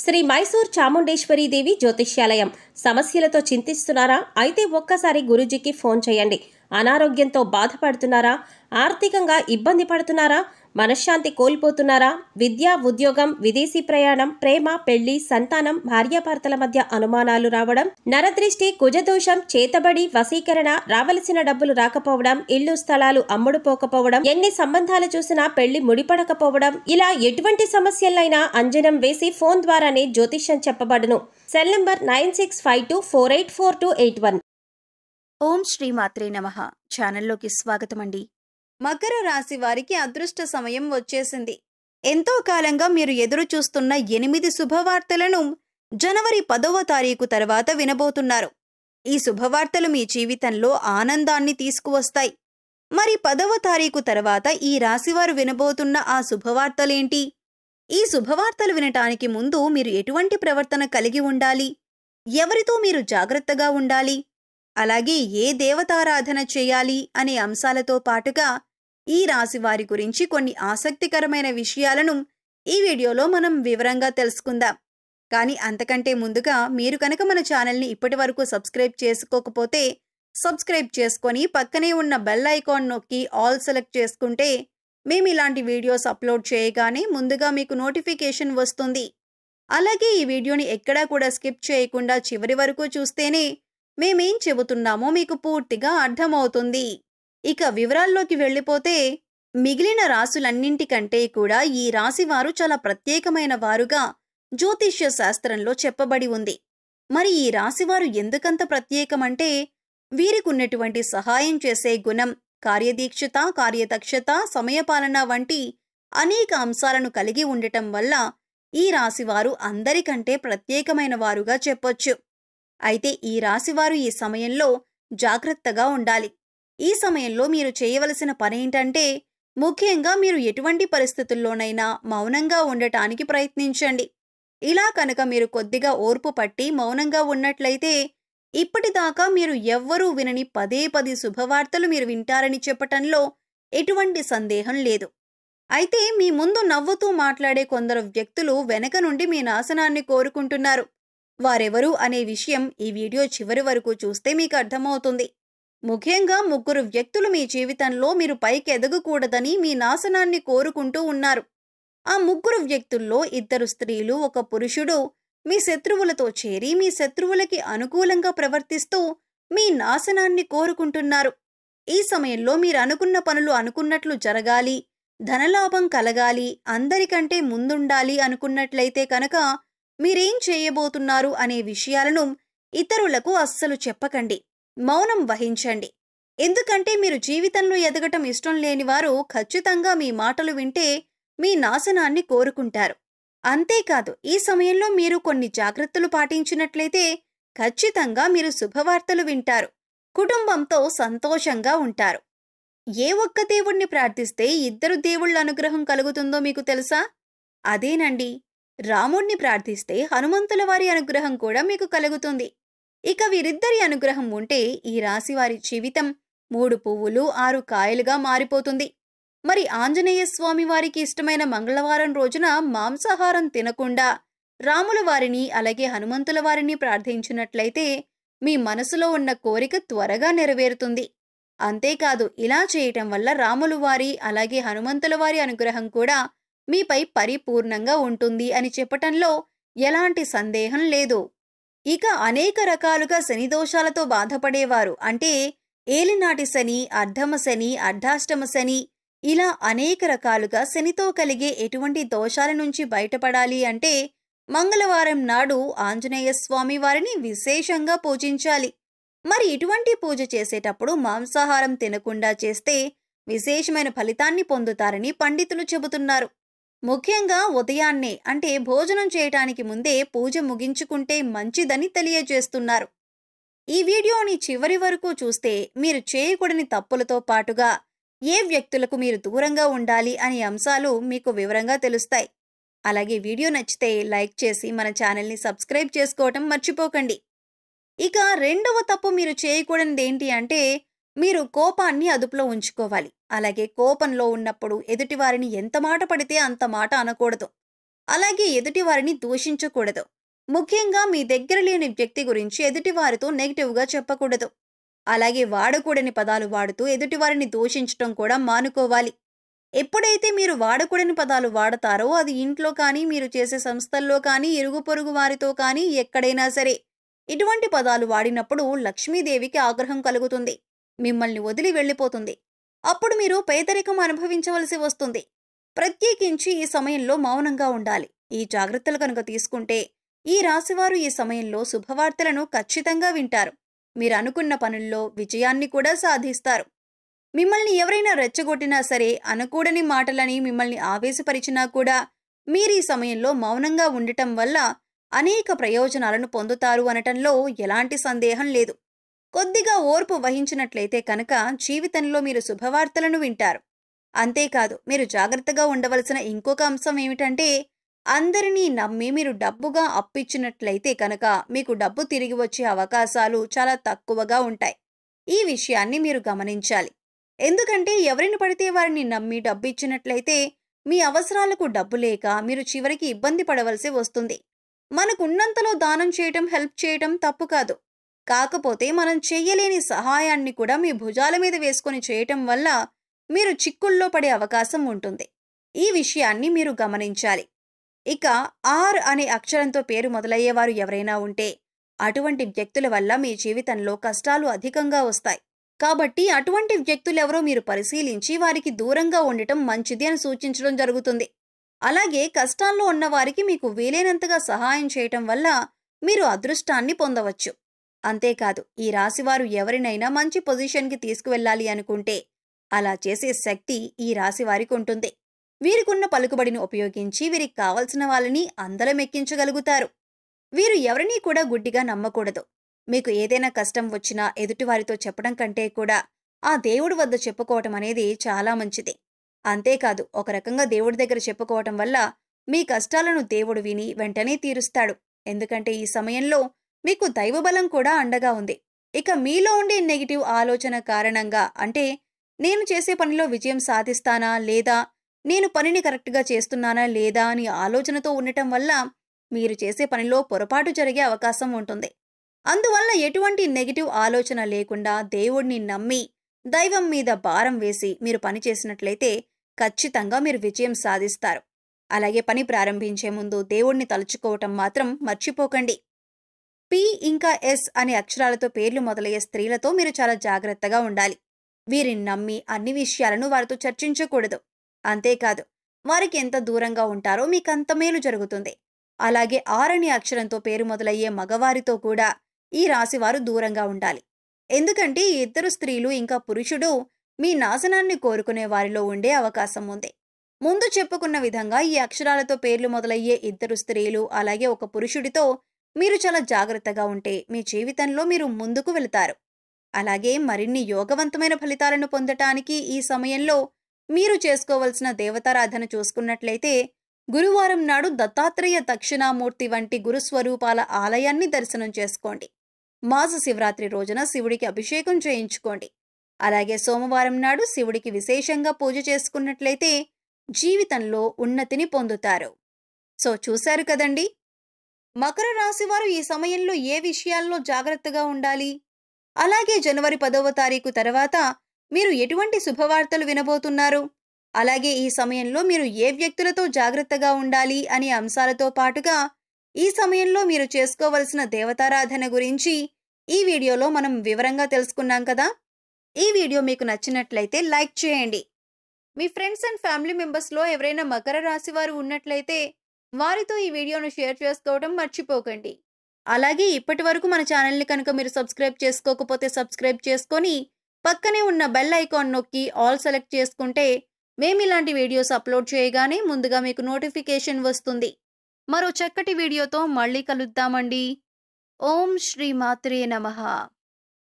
శ్రీ మైసూర్ చాముండేశ్వరి దేవి జ్యోతిష్యాలయం. సమస్యలతో చింతిస్తున్నారా? అయితే ఒక్కసారి గురూజీకి ఫోన్ చేయండి. అనారోగ్యంతో బాధపడుతున్నారా? ఆర్థికంగా ఇబ్బంది పడుతున్నారా? మనశ్శాంతి కోల్పోతున్నారా? విద్య, ఉద్యోగం, విదేశీ ప్రయాణం, ప్రేమ, పెళ్లి, సంతానం, భార్యాభర్తల మధ్య అనుమానాలు రావడం, నరదృష్టి, కుజదోషం, చేతబడి, వశీకరణ, రావలసిన డబ్బులు రాకపోవడం, ఇల్లు స్థలాలు అమ్ముడుపోకపోవడం, ఎన్ని సంబంధాలు చూసినా పెళ్లి ముడిపడకపోవడం, ఇలా ఎటువంటి సమస్యలైనా అంజనం వేసి ఫోన్ ద్వారానే జ్యోతిష్యం చెప్పబడును. Cell number 9652484281. ఓం శ్రీ మాత్రే నమః. ఛానల్లోకి స్వాగతం అండి. మకర రాశి వారికి అదృష్ట సమయం వచ్చేసింది. ఎంతో కాలంగా మీరు ఎదురు చూస్తున్న 8 శుభవార్తలను జనవరి 10వ తారీఖు తర్వాత వినబోతున్నారు. ఈ శుభవార్తలు మీ జీవితంలో ఆనందాన్ని తీసుకువస్తాయి. మరి 10వ తారీఖు తర్వాత ఈ రాశివారు వినబోతున్న ఆ శుభవార్తలేంటి? ఈ శుభవార్తలు వినటానికి ముందు మీరు ఎటువంటి ప్రవర్తన కలిగి ఉండాలి? ఎవరితో మీరు జాగ్రత్తగా ఉండాలి? అలాగే ఏ దేవతారాధన చేయాలి అనే అంశాలతో పాటుగా ఈ రాశి వారి గురించి కొన్ని ఆసక్తికరమైన విషయాలను ఈ వీడియోలో మనం వివరంగా తెలుసుకుందాం. కానీ అంతకంటే ముందుగా మీరు కనుక మన ఛానల్ని ఇప్పటి వరకు సబ్స్క్రైబ్ చేసుకోకపోతే సబ్స్క్రైబ్ చేసుకొని పక్కనే ఉన్న బెల్ ఐకాన్ నొక్కి ఆల్ సెలెక్ట్ చేసుకుంటే మేము ఇలాంటి వీడియోస్ అప్లోడ్ చేయగానే ముందుగా మీకు నోటిఫికేషన్ వస్తుంది. అలాగే ఈ వీడియోని ఎక్కడా కూడా స్కిప్ చేయకుండా చివరి వరకు చూస్తేనే మేమేం చెబుతున్నామో మీకు పూర్తిగా అర్థమవుతుంది. ఇక వివరాల్లోకి వెళ్ళిపోతే మిగిలిన రాశులన్నింటికంటే కూడా ఈ రాశివారు చాలా ప్రత్యేకమైన వారుగా జ్యోతిష్య శాస్త్రంలో చెప్పబడి ఉంది. మరి ఈ రాశివారు ఎందుకంత ప్రత్యేకమంటే వీరికున్నటువంటి సహాయం చేసే గుణం, కార్యదీక్షత, కార్యదక్షత, సమయపాలన వంటి అనేక అంశాలను కలిగి ఉండటం వల్ల ఈ రాశివారు అందరికంటే ప్రత్యేకమైన వారుగా చెప్పొచ్చు. అయితే ఈ రాశివారు ఈ సమయంలో జాగ్రత్తగా ఉండాలి. ఈ సమయంలో మీరు చేయవలసిన పనేంటంటే ముఖ్యంగా మీరు ఎటువంటి పరిస్థితుల్లోనైనా మౌనంగా ఉండటానికి ప్రయత్నించండి. ఇలా కనుక మీరు కొద్దిగా ఓర్పు పట్టి మౌనంగా ఉన్నట్లయితే ఇప్పటిదాకా మీరు ఎవ్వరూ వినని 10 శుభవార్తలు మీరు వింటారని చెప్పటంలో ఎటువంటి సందేహం లేదు. అయితే మీ ముందు నవ్వుతూ మాట్లాడే కొందరు వ్యక్తులు వెనక నుండి మీ నాశనాన్ని కోరుకుంటున్నారు. వారెవరు అనే విషయం ఈ వీడియో చివరి వరకు చూస్తే మీకు అర్థమవుతుంది. ముఖ్యంగా 3 వ్యక్తులు మీ జీవితంలో మీరు పైకి ఎదగకూడదని మీ నాశనాన్ని కోరుకుంటూ ఉన్నారు. ఆ 3 వ్యక్తుల్లో 2 స్త్రీలు, 1 పురుషుడు మీ శత్రువులతో చేరి మీ శత్రువులకి అనుకూలంగా ప్రవర్తిస్తూ మీ నాశనాన్ని కోరుకుంటున్నారు. ఈ సమయంలో మీరు అనుకున్న పనులు అనుకున్నట్లు జరగాలి, ధనలాభం కలగాలి, అందరికంటే ముందుండాలి అనుకున్నట్లయితే కనుక మీరేం చేయబోతున్నారు అనే విషయాలను ఇతరులకు అస్సలు చెప్పకండి. మౌనం వహించండి. ఎందుకంటే మీరు జీవితంలో ఎదగటం ఇష్టం లేనివారు ఖచ్చితంగా మీ మాటలు వింటే మీ నాశనాన్ని కోరుకుంటారు. అంతేకాదు ఈ సమయంలో మీరు కొన్ని జాగ్రత్తలు పాటించినట్లయితే ఖచ్చితంగా మీరు శుభవార్తలు వింటారు. కుటుంబంతో సంతోషంగా ఉంటారు. ఏ ఒక్క దేవుణ్ణి ప్రార్థిస్తే 2 దేవుళ్ళ అనుగ్రహం కలుగుతుందో మీకు తెలుసా? అదేనండి, రాముణ్ణి ప్రార్థిస్తే హనుమంతుల వారి అనుగ్రహం కూడా మీకు కలుగుతుంది. ఇక వీరిద్దరి అనుగ్రహం ఉంటే ఈ రాశివారి జీవితం 3 పువ్వులు 6 కాయలుగా మారిపోతుంది. మరి ఆంజనేయ స్వామి వారికి ఇష్టమైన మంగళవారం రోజున మాంసాహారం తినకుండా రాముల వారిని అలాగే హనుమంతుల వారిని ప్రార్థించినట్లయితే మీ మనసులో ఉన్న కోరిక త్వరగా నెరవేరుతుంది. అంతేకాదు ఇలా చేయటం వల్ల రాముల వారి అలాగే హనుమంతుల వారి అనుగ్రహం కూడా మీపై పరిపూర్ణంగా ఉంటుంది అని చెప్పటంలో ఎలాంటి సందేహం లేదు. ఇక అనేక రకాలుగా శని దోషాలతో బాధపడేవారు, అంటే ఏలినాటి శని, అర్ధమ శని, అర్ధాష్టమ శని, ఇలా అనేక రకాలుగా శనితో కలిగే ఎటువంటి దోషాల నుంచి బయటపడాలి అంటే మంగళవారం నాడు ఆంజనేయ స్వామి వారిని విశేషంగా పూజించాలి. మరి ఇటువంటి పూజ చేసేటప్పుడు మాంసాహారం తినకుండా చేస్తే విశేషమైన ఫలితాన్ని పొందుతారని పండితులు చెబుతున్నారు. ముఖ్యంగా ఉదయాన్నే, అంటే భోజనం చేయటానికి ముందే పూజ ముగించుకుంటే మంచిదని తెలియజేస్తున్నారు. ఈ వీడియోని చివరి వరకు చూస్తే మీరు చేయకూడని తప్పులతో పాటుగా ఏ వ్యక్తులకు మీరు దూరంగా ఉండాలి అనే అంశాలు మీకు వివరంగా తెలుస్తాయి. అలాగే వీడియో నచ్చితే లైక్ చేసి మన ఛానల్ని సబ్స్క్రైబ్ చేసుకోవటం మర్చిపోకండి. ఇక రెండవ తప్పు మీరు చేయకూడనిది ఏంటి అంటే మీరు కోపాన్ని అదుపులో ఉంచుకోవాలి. అలాగే కోపంలో ఉన్నప్పుడు ఎదుటివారిని ఎంత మాట పడితే అంత మాట అనకూడదు. అలాగే ఎదుటి వారిని దూషించకూడదు. ముఖ్యంగా మీ దగ్గర లేని వ్యక్తి గురించి ఎదుటివారితో నెగెటివ్‌గా చెప్పకూడదు. అలాగే వాడకూడని పదాలు వాడుతూ ఎదుటివారిని దూషించటం కూడా మానుకోవాలి. ఎప్పుడైతే మీరు వాడకూడని పదాలు వాడతారో అది ఇంట్లో కానీ, మీరు చేసే సంస్థల్లో కానీ, ఇరుగు పొరుగు వారితో కానీ ఎక్కడైనా సరే ఇటువంటి పదాలు వాడినప్పుడు లక్ష్మీదేవికి ఆగ్రహం కలుగుతుంది. మిమ్మల్ని వదిలి వెళ్ళిపోతుంది. అప్పుడు మీరు పేదరికం అనుభవించవలసి వస్తుంది. ప్రత్యేకించి ఈ సమయంలో మౌనంగా ఉండాలి. ఈ జాగ్రత్తలు కనుక తీసుకుంటే ఈ రాశివారు ఈ సమయంలో శుభవార్తలను ఖచ్చితంగా వింటారు. మీరు అనుకున్న పనుల్లో విజయాన్ని కూడా సాధిస్తారు. మిమ్మల్ని ఎవరైనా రెచ్చగొట్టినా సరే, అనకూడని మాటలని మిమ్మల్ని ఆవేశపరిచినా కూడా మీరు ఈ సమయంలో మౌనంగా ఉండటం వల్ల అనేక ప్రయోజనాలను పొందుతారు అనటంలో ఎలాంటి సందేహం లేదు. కొద్దిగా ఓర్పు వహించినట్లయితే కనుక జీవితంలో మీరు శుభవార్తలను వింటారు. అంతేకాదు, మీరు జాగ్రత్తగా ఉండవలసిన ఇంకొక అంశం ఏమిటంటే, అందరినీ నమ్మి మీరు డబ్బుగా అప్పిచ్చినట్లయితే కనుక మీకు డబ్బు తిరిగి వచ్చే అవకాశాలు చాలా తక్కువగా ఉంటాయి. ఈ విషయాన్ని మీరు గమనించాలి. ఎందుకంటే ఎవరిని పడితే వారిని నమ్మి డబ్బిచ్చినట్లయితే మీ అవసరాలకు డబ్బు లేక మీరు చివరికి ఇబ్బంది పడవలసి వస్తుంది. మనకున్నంతలో దానం చేయటం, హెల్ప్ చేయటం తప్పు కాదు. కాకపోతే మనం చెయ్యలేని సహాయాన్ని కూడా మీ భుజాల మీద వేసుకొని చేయటం వల్ల మీరు చిక్కుల్లో పడే అవకాశం ఉంటుంది. ఈ విషయాన్ని మీరు గమనించాలి. ఇక ఆర్ అనే అక్షరంతో పేరు మొదలయ్యేవారు ఎవరైనా ఉంటే అటువంటి వ్యక్తుల వల్ల మీ జీవితంలో కష్టాలు అధికంగా వస్తాయి. కాబట్టి అటువంటి వ్యక్తులెవరో మీరు పరిశీలించి వారికి దూరంగా ఉండటం మంచిది అని సూచించడం జరుగుతుంది. అలాగే కష్టాల్లో ఉన్న వారికి మీకు వీలైనంతగా సహాయం చేయటం వల్ల మీరు అదృష్టాన్ని పొందవచ్చు. అంతేకాదు, ఈ రాశివారు ఎవరినైనా మంచి పొజిషన్‌కి తీసుకువెళ్ళాలి అనుకుంటే అలా చేసే శక్తి ఈ రాశివారికి ఉంటుంది. వీరికున్న పలుకుబడిని ఉపయోగించి వీరికి కావలసిన వాళ్ళని అందలమెక్కించగలుగుతారు. వీరు ఎవరినీ కూడా గుడ్డిగా నమ్మకూడదు. మీకు ఏదైనా కష్టం వచ్చినా ఎదుటివారితో చెప్పడం కంటే కూడా ఆ దేవుడి వద్ద చెప్పుకోవటం అనేది చాలా మంచిది. అంతేకాదు, ఒక రకంగా దేవుడి దగ్గర చెప్పుకోవటం వల్ల మీ కష్టాలను దేవుడు విని వెంటనే తీరుస్తాడు. ఎందుకంటే ఈ సమయంలో మీకు దైవబలం కూడా అండగా ఉంది. ఇక మీలో ఉండే నెగిటివ్ ఆలోచన కారణంగా, అంటే నేను చేసే పనిలో విజయం సాధిస్తానా లేదా, నేను పనిని కరెక్ట్‌గా చేస్తున్నానా లేదా అని ఆలోచనతో ఉండటం వల్ల మీరు చేసే పనిలో పొరపాటు జరిగే అవకాశం ఉంటుంది. అందువల్ల ఎటువంటి నెగిటివ్ ఆలోచన లేకుండా దేవుడిని నమ్మి దైవం మీద భారం వేసి మీరు పని చేసినట్లయితే ఖచ్చితంగా మీరు విజయం సాధిస్తారు. అలాగే పని ప్రారంభించే ముందు దేవుడిని తలుచుకోవటం మాత్రం మర్చిపోకండి. పి ఇంకా ఎస్ అనే అక్షరాలతో పేర్లు మొదలయ్యే స్త్రీలతో మీరు చాలా జాగ్రత్తగా ఉండాలి. వీరిని నమ్మి అన్ని విషయాలను వారితో చర్చించకూడదు. అంతేకాదు, వారికి ఎంత దూరంగా ఉంటారో మీకంత మేలు జరుగుతుంది. అలాగే ఆర్ అనే అక్షరంతో పేరు మొదలయ్యే మగవారితో కూడా ఈ రాశివారు దూరంగా ఉండాలి. ఎందుకంటే ఈ ఇద్దరు స్త్రీలు ఇంకా పురుషుడు మీ నాశనాన్ని కోరుకునే వారిలో ఉండే అవకాశం ఉంది. ముందు చెప్పుకున్న విధంగా ఈ అక్షరాలతో పేర్లు మొదలయ్యే ఇద్దరు స్త్రీలు అలాగే ఒక పురుషుడితో మీరు చాలా జాగ్రత్తగా ఉంటే మీ జీవితంలో మీరు ముందుకు వెళతారు. అలాగే మరిన్ని యోగవంతమైన ఫలితాలను పొందటానికి ఈ సమయంలో మీరు చేసుకోవలసిన దేవతారాధన చూసుకున్నట్లయితే గురువారం నాడు దత్తాత్రేయ దక్షిణామూర్తి వంటి గురుస్వరూపాల ఆలయాన్ని దర్శనం చేసుకోండి. మాస శివరాత్రి రోజున శివుడికి అభిషేకం చేయించుకోండి. అలాగే సోమవారం నాడు శివుడికి విశేషంగా పూజ చేసుకున్నట్లయితే జీవితంలో ఉన్నతిని పొందుతారు. సో చూశారు కదండి, మకర రాశి వారు ఈ సమయంలో ఏ విషయాల్లో జాగ్రత్తగా ఉండాలి, అలాగే జనవరి 10వ తారీఖు తర్వాత మీరు ఎటువంటి శుభవార్తలు వినబోతున్నారు, అలాగే ఈ సమయంలో మీరు ఏ వ్యక్తులతో జాగ్రత్తగా ఉండాలి అనే అంశాలతో పాటుగా ఈ సమయంలో మీరు చేసుకోవలసిన దేవతారాధన గురించి ఈ వీడియోలో మనం వివరంగా తెలుసుకున్నాం కదా. ఈ వీడియో మీకు నచ్చినట్లయితే లైక్ చేయండి. మీ ఫ్రెండ్స్ అండ్ ఫ్యామిలీ మెంబర్స్లో ఎవరైనా మకర రాశి వారు ఉన్నట్లయితే వారితో ఈ వీడియోను షేర్ చేసుకోవడం మర్చిపోకండి. అలాగే ఇప్పటి వరకు మన ఛానల్ని కనుక మీరు సబ్స్క్రైబ్ చేసుకోకపోతే సబ్స్క్రైబ్ చేసుకొని పక్కనే ఉన్న బెల్ ఐకాన్ నొక్కి ఆల్ సెలెక్ట్ చేసుకుంటే మేము ఇలాంటి వీడియోస్ అప్లోడ్ చేయగానే ముందుగా మీకు నోటిఫికేషన్ వస్తుంది. మరో చక్కటి వీడియోతో మళ్ళీ కలుద్దామండి. ఓం శ్రీ మాత్రే నమః.